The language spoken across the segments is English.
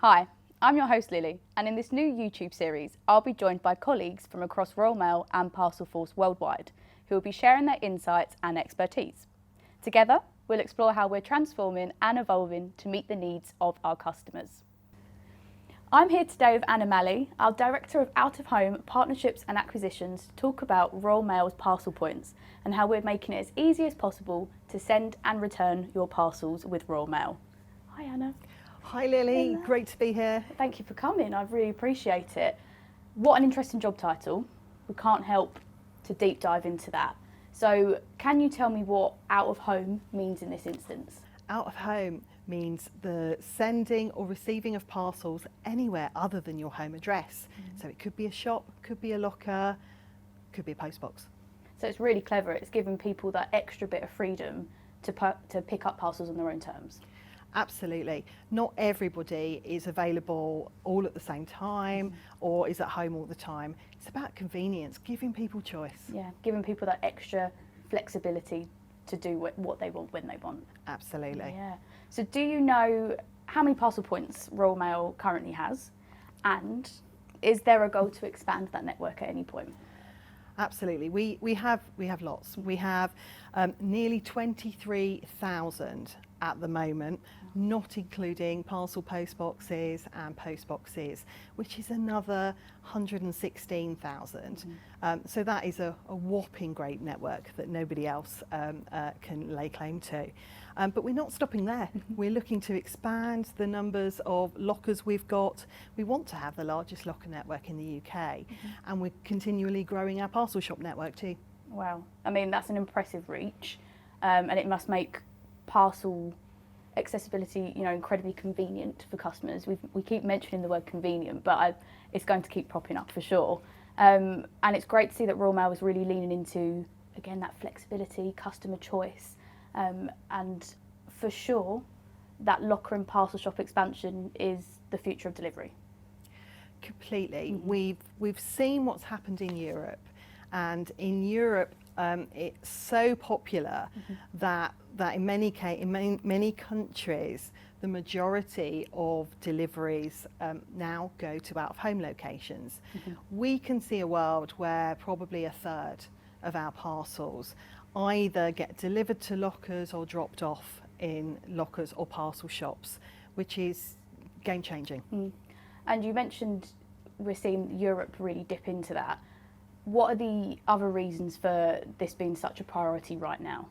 Hi, I'm your host Lily, and in this new YouTube series I'll be joined by colleagues from across Royal Mail and Parcelforce worldwide who will be sharing their insights and expertise. Together we'll explore how we're transforming and evolving to meet the needs of our customers. I'm here today with Anna Malley, our Director of Out-of-Home Partnerships and Acquisitions, to talk about Royal Mail's parcel points and how we're making it as easy as possible to send and return your parcels with Royal Mail. Hi Anna. Hi Lily, Hello. Great to be here. Thank you for coming, I really appreciate it. What an interesting job title. We can't help to deep dive into that. So can you tell me what out of home means in this instance? Out of home means the sending or receiving of parcels anywhere other than your home address. So it could be a shop, could be a locker, could be a postbox. So it's really clever, it's giving people that extra bit of freedom to pick up parcels on their own terms. Absolutely. Not everybody is available all at the same time or is at home all the time. It's about convenience, giving people choice. Yeah, giving people that extra flexibility to do what they want when they want. Absolutely. Yeah. So do you know how many parcel points Royal Mail currently has, and is there a goal to expand that network at any point? Absolutely. We have lots. We have nearly 23,000 at the moment, not including parcel postboxes and postboxes, which is another 116,000. So that is a whopping great network that nobody else can lay claim to. But we're not stopping there. We're looking to expand the numbers of lockers we've got. We want to have the largest locker network in the UK, and we're continually growing our parcel shop network too. Wow, I mean that's an impressive reach, and it must make parcel accessibility, incredibly convenient for customers. We keep mentioning the word convenient, but it's going to keep popping up for sure. And it's great to see that Royal Mail is really leaning into, again, that flexibility, customer choice, and for sure that locker and parcel shop expansion is the future of delivery. Completely. We've seen what's happened in Europe, and in Europe it's so popular that in many countries the majority of deliveries now go to out-of-home locations. We can see a world where probably a third of our parcels either get delivered to lockers or dropped off in lockers or parcel shops, which is game changing. And you mentioned we're seeing Europe really dip into that. What are the other reasons for this being such a priority right now?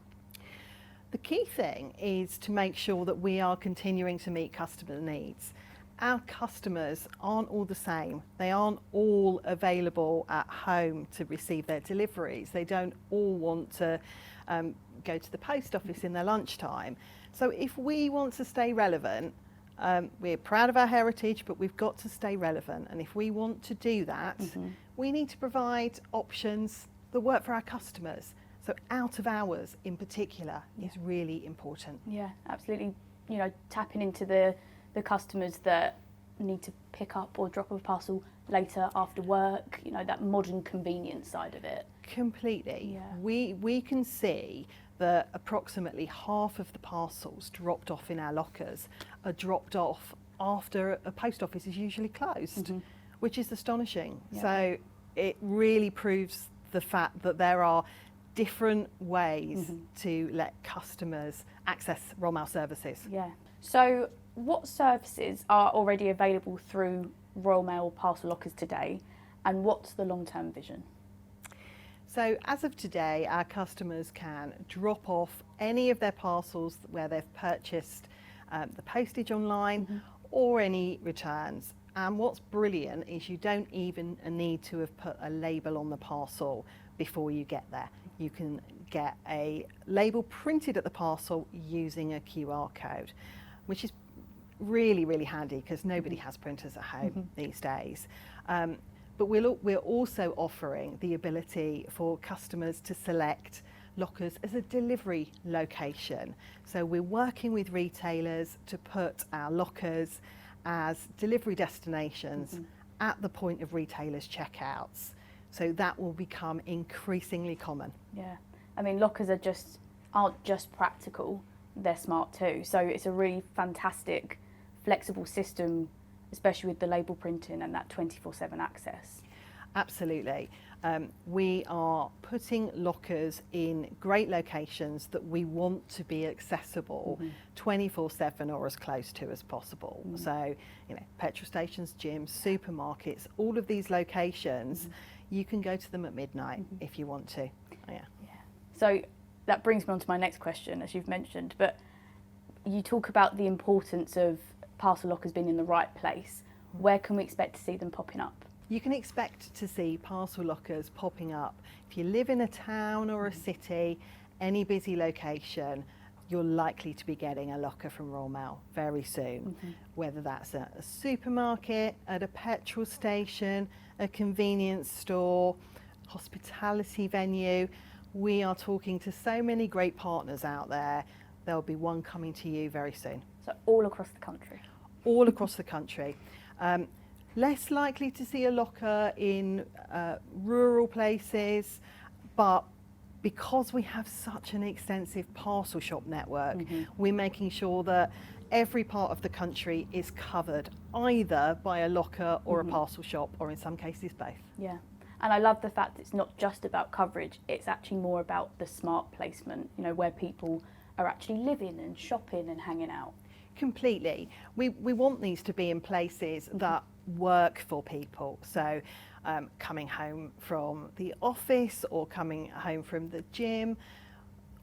The key thing is to make sure that we are continuing to meet customer needs. Our customers aren't all the same. They aren't all available at home to receive their deliveries. They don't all want to go to the post office in their lunchtime. So if we want to stay relevant, we're proud of our heritage, but we've got to stay relevant. And if we want to do that, we need to provide options that work for our customers. So out of hours in particular is really important. Yeah, absolutely. Tapping into the customers that need to pick up or drop off a parcel later after work, that modern convenience side of it. Completely. Yeah. We can see that approximately half of the parcels dropped off in our lockers are dropped off after a post office is usually closed, which is astonishing. Yeah. So it really proves the fact that there are different ways to let customers access Royal Mail services. Yeah. So what services are already available through Royal Mail parcel lockers today, and what's the long-term vision? So as of today, our customers can drop off any of their parcels where they've purchased the postage online or any returns. And what's brilliant is you don't even need to have put a label on the parcel before you get there. You can get a label printed at the parcel using a QR code, which is really, really handy because nobody has printers at home these days. But we're also offering the ability for customers to select lockers as a delivery location. So we're working with retailers to put our lockers as delivery destinations at the point of retailers' checkouts. So that will become increasingly common. Yeah, I mean lockers aren't just practical, they're smart too. So it's a really fantastic, flexible system especially with the label printing and that 24/7 access? Absolutely. We are putting lockers in great locations that we want to be accessible 24/7 or as close to as possible. So, petrol stations, gyms, supermarkets, all of these locations, you can go to them at midnight if you want to. Yeah. So that brings me on to my next question, as you've mentioned, but you talk about the importance of parcel lockers being in the right place. Where can we expect to see them popping up? You can expect to see parcel lockers popping up. If you live in a town or a city, any busy location, you're likely to be getting a locker from Royal Mail very soon. Whether that's at a supermarket, at a petrol station, a convenience store, hospitality venue. We are talking to so many great partners out there. There'll be one coming to you very soon. So all across the country? All across the country. Less likely to see a locker in rural places, but because we have such an extensive parcel shop network, we're making sure that every part of the country is covered either by a locker or a parcel shop, or in some cases both. Yeah, and I love the fact it's not just about coverage, it's actually more about the smart placement, where people are actually living and shopping and hanging out. Completely. We want these to be in places that work for people. So coming home from the office or coming home from the gym,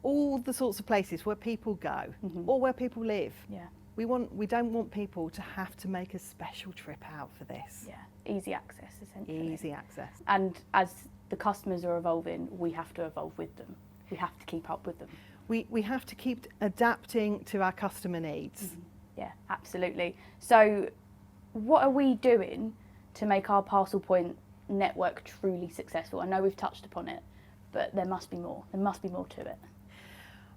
all the sorts of places where people go or where people live. Yeah. We don't want people to have to make a special trip out for this. Yeah, easy access essentially. Easy access. And as the customers are evolving, we have to evolve with them. We have to keep up with them. We have to keep adapting to our customer needs. Yeah, absolutely. So what are we doing to make our parcel point network truly successful? I know we've touched upon it, but there must be more. There must be more to it.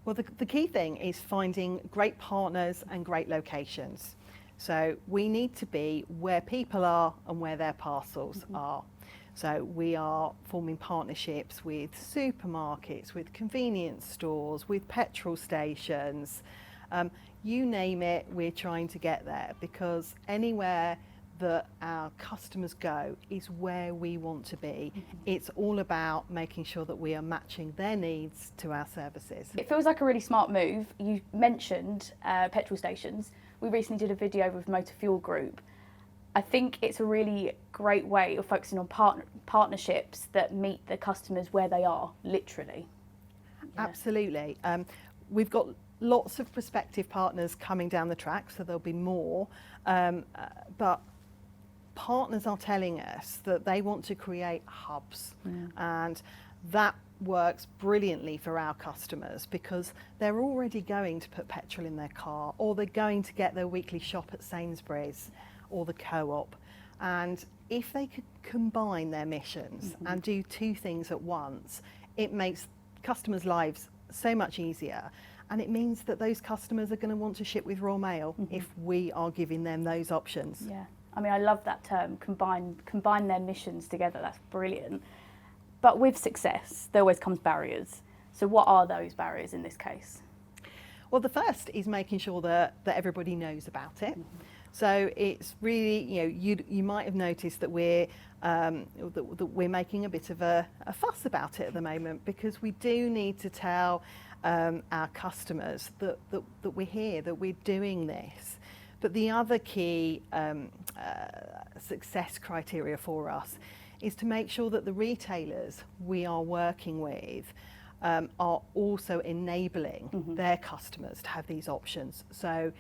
Well, the key thing is finding great partners and great locations. So we need to be where people are and where their parcels are. So we are forming partnerships with supermarkets, with convenience stores, with petrol stations. You name it, we're trying to get there, because anywhere that our customers go is where we want to be. It's all about making sure that we are matching their needs to our services. It feels like a really smart move. You mentioned petrol stations. We recently did a video with Motor Fuel Group. I think it's a really great way of focusing on partnerships that meet the customers where they are, literally. Yeah. Absolutely. We've got lots of prospective partners coming down the track, so there'll be more. But partners are telling us that they want to create hubs, and that works brilliantly for our customers because they're already going to put petrol in their car, or they're going to get their weekly shop at Sainsbury's or the Co-op. And if they could combine their missions and do two things at once, it makes customers' lives so much easier. And it means that those customers are going to want to ship with Royal Mail if we are giving them those options. Yeah, I mean, I love that term, combine their missions together. That's brilliant. But with success, there always comes barriers. So what are those barriers in this case? Well, the first is making sure that everybody knows about it. So it's really, you might have noticed that we're making a bit of a fuss about it at the moment, because we do need to tell our customers that we're here, that we're doing this. But the other key success criteria for us is to make sure that the retailers we are working with are also enabling their customers to have these options. So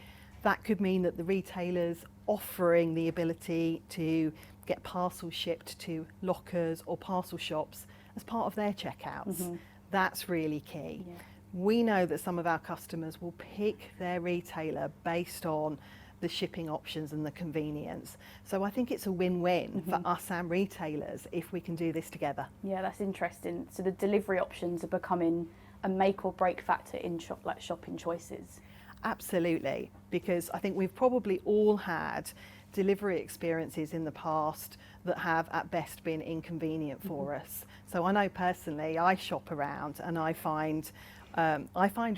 that could mean that the retailers offering the ability to get parcels shipped to lockers or parcel shops as part of their checkouts. That's really key. Yeah. We know that some of our customers will pick their retailer based on the shipping options and the convenience. So I think it's a win-win for us and retailers if we can do this together. Yeah, that's interesting. So the delivery options are becoming a make or break factor in shopping choices. Absolutely, because I think we've probably all had delivery experiences in the past that have at best been inconvenient for us. So I know personally, I shop around and I find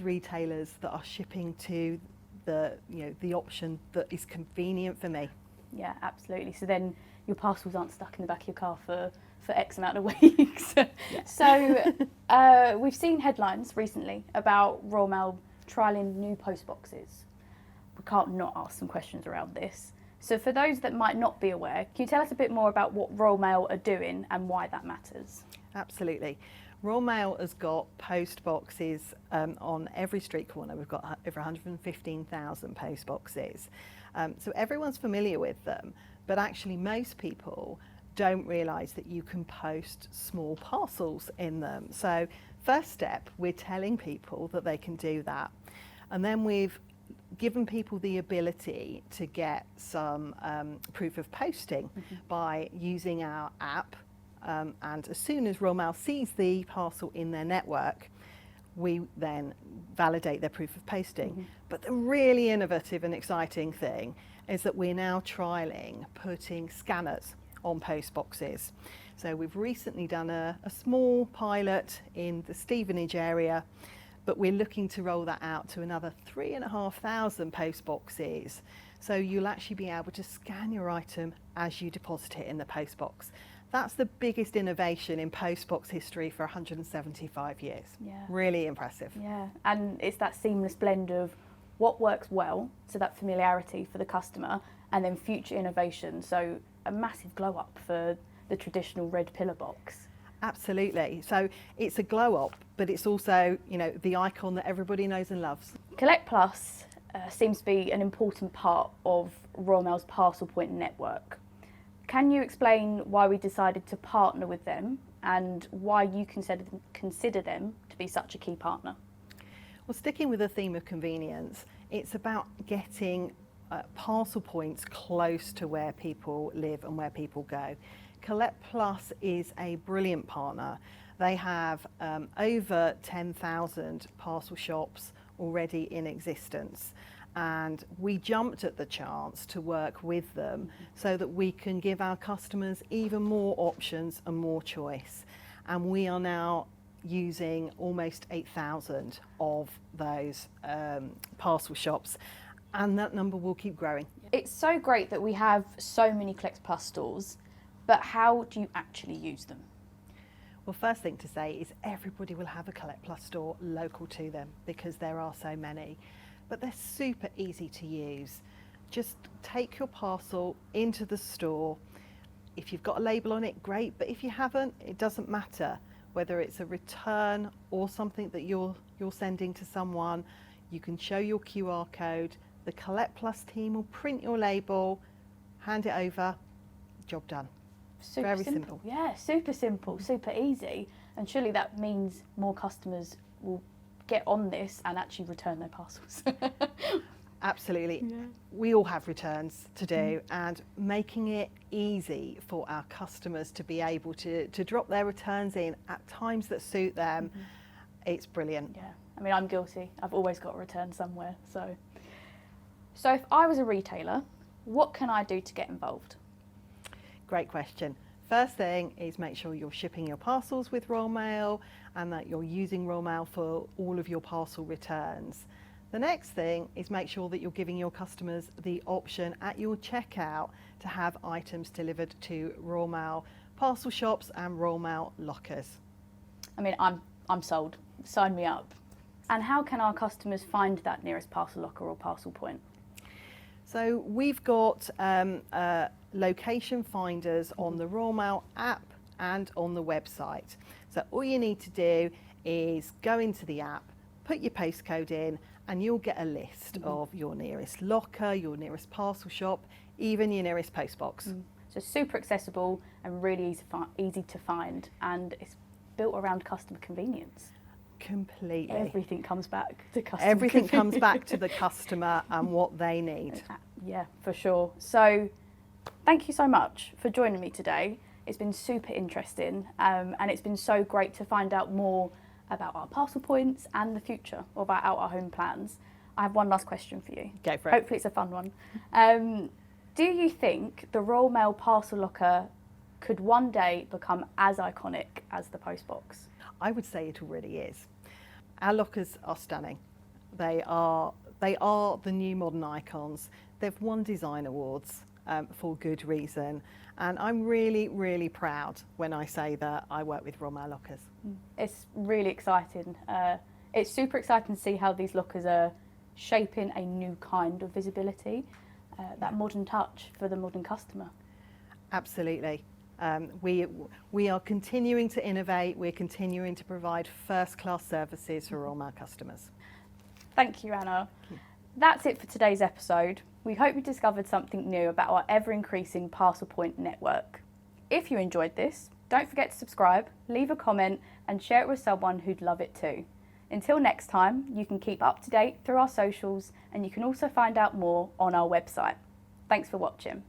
retailers that are shipping to the option that is convenient for me. Yeah, absolutely. So then your parcels aren't stuck in the back of your car for X amount of weeks. Yeah. So we've seen headlines recently about Royal Mail trialling new postboxes. We can't not ask some questions around this. So for those that might not be aware, can you tell us a bit more about what Royal Mail are doing and why that matters? Absolutely. Royal Mail has got post boxes on every street corner. We've got over 115,000 post boxes. So everyone's familiar with them, but actually most people don't realise that you can post small parcels in them. So first step, we're telling people that they can do that. And then we've given people the ability to get some proof of posting by using our app. And as soon as Royal Mail sees the parcel in their network, we then validate their proof of posting. But the really innovative and exciting thing is that we're now trialling putting scanners on post boxes. So we've recently done a small pilot in the Stevenage area, but we're looking to roll that out to another 3,500 post boxes. So you'll actually be able to scan your item as you deposit it in the post box. That's the biggest innovation in postbox history for 175 years. Yeah. Really impressive. Yeah, and it's that seamless blend of what works well, so that familiarity for the customer, and then future innovation, so a massive glow up for the traditional red pillar box. Absolutely. So it's a glow up, but it's also, you know, the icon that everybody knows and loves. Collect Plus seems to be an important part of Royal Mail's parcel point network. Can you explain why we decided to partner with them and why you consider them to be such a key partner? Well, sticking with the theme of convenience, it's about getting parcel points close to where people live and where people go. Collect Plus is a brilliant partner. They have over 10,000 parcel shops already in existence. And we jumped at the chance to work with them so that we can give our customers even more options and more choice. And we are now using almost 8,000 of those parcel shops, and that number will keep growing. It's so great that we have so many Collect Plus stores, but how do you actually use them? Well, first thing to say is everybody will have a Collect Plus store local to them because there are so many. But they're super easy to use. Just take your parcel into the store. If you've got a label on it, great, but if you haven't, it doesn't matter. Whether it's a return or something that you're sending to someone, you can show your QR code. The Collect Plus team will print your label, hand it over, job done. Very simple. Yeah, super simple, super easy. And surely that means more customers will get on this and actually return their parcels. Absolutely. Yeah. We all have returns to do, and making it easy for our customers to be able to drop their returns in at times that suit them, it's brilliant. Yeah, I mean, I'm guilty. I've always got a return somewhere. So if I was a retailer, what can I do to get involved? Great question. First thing is make sure you're shipping your parcels with Royal Mail and that you're using Royal Mail for all of your parcel returns. The next thing is make sure that you're giving your customers the option at your checkout to have items delivered to Royal Mail parcel shops and Royal Mail lockers. I mean, I'm sold. Sign me up. And how can our customers find that nearest parcel locker or parcel point? So we've got location finders on the Royal Mail app and on the website. So all you need to do is go into the app, put your postcode in, and you'll get a list of your nearest locker, your nearest parcel shop, even your nearest postbox. So super accessible and really easy to find, and it's built around customer convenience. Completely. Everything comes back to customer Everything comes back to the customer and what they need. Yeah, for sure. So thank you so much for joining me today. It's been super interesting, and it's been so great to find out more about our parcel points and the future of our out of home plans. I have one last question for you. Go for it. Hopefully it's a fun one. Do you think the Royal Mail parcel locker could one day become as iconic as the postbox? I would say it already is. Our lockers are stunning. They are the new modern icons. They've won design awards, for good reason. And I'm really, really proud when I say that I work with Royal Mail Lockers. It's really exciting. It's super exciting to see how these lockers are shaping a new kind of visibility, that modern touch for the modern customer. Absolutely. We are continuing to innovate, we're continuing to provide first-class services for Royal Mail customers. Thank you, Anna. That's it for today's episode. We hope you discovered something new about our ever-increasing Parcel Point network. If you enjoyed this, don't forget to subscribe, leave a comment and share it with someone who'd love it too. Until next time, you can keep up to date through our socials and you can also find out more on our website. Thanks for watching.